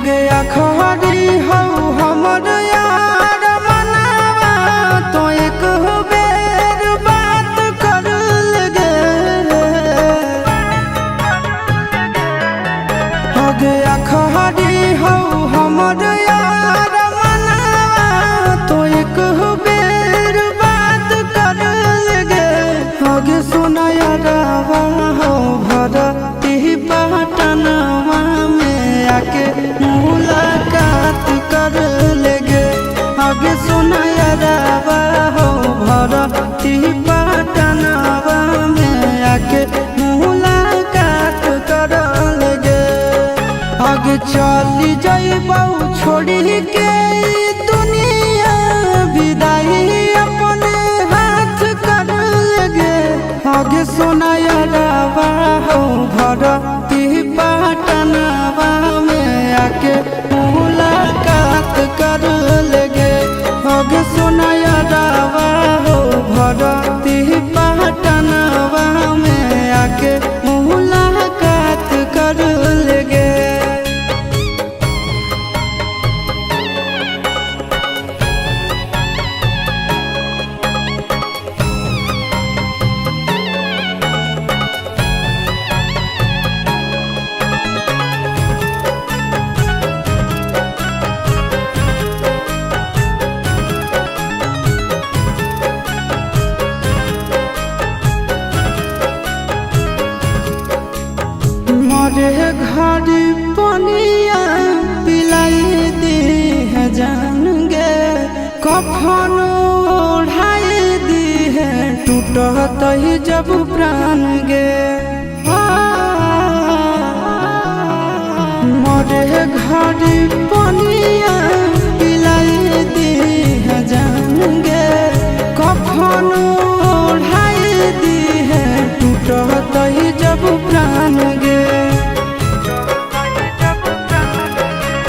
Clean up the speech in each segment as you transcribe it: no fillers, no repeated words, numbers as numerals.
हगे अखबारी हो हमर यार मनावा तो एक बेर बात कर लगे। हगे अखबारी हो हमर यार मनावा तो एक बेर बात कर लगे। हगे सुना यारवा हो भरती पटनवा में आके मुलाकात कर लेगे। आगे सुना यारवा हो भरती पटनवा में आके मुलाकात कर लेगे। आगे चली जाइबौ छोड़ी के दुनिया विदाई अपने हाथ कर लेगे। आगे सुना यारवा हो भरती पटनवा में आके मुलाकात कर लेगे। आगे सुना यारवा हो भरती पटनवा में आके मुलाकात कर लेगे। मरे घर पनिया पिलाई दी है जान गे। कफन ओढ़ाई दी है टूटत ही जब प्राण गे। मरे घर पनिया पिलाई दी है जान गे। कफन ओढ़ाई दी है टूटत ही जब प्राण गे।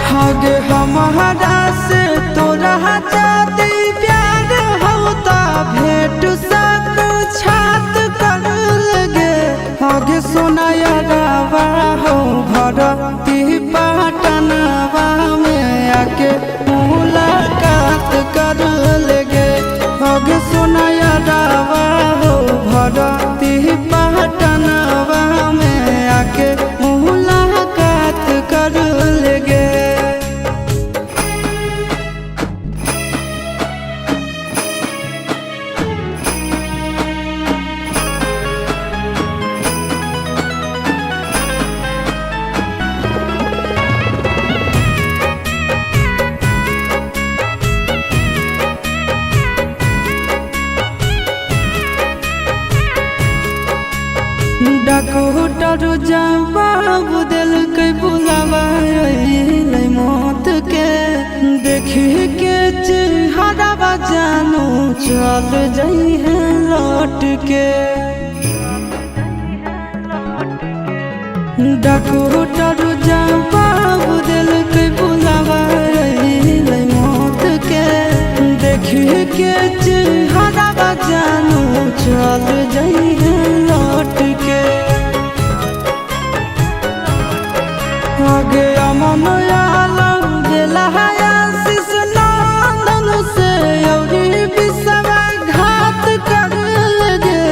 हगे हमारा से तोरा जाती प्यार होता भेंट सब छात कर लगे। हगे सोना यारवा हो भरती पटनवा में आके मुलाकात कर लेगे। हगे सोना यारवा हो भरती पटनवा में आके मुलाकात कर लेगे। डॉक्टर जवाब दिल के बुलावा मौत के। देखी के चेहरा जानू चल जाई है लौट के। डॉक्टर जवाब दिल के बुलावा मौत के। देखी के चेहरा जानू चल जाई है लौट के। आगे अमन आलम दिला आशीष नंदन से औरी बिसवा घात कर लगे।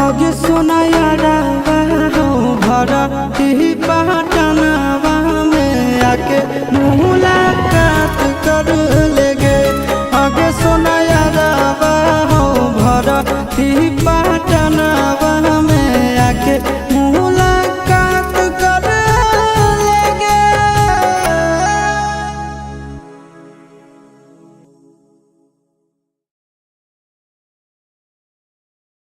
आगे सोना यारवा हो भरती पटनवा में आके मुलाकात कर लेगे। आगे सोना यारवा हो भरती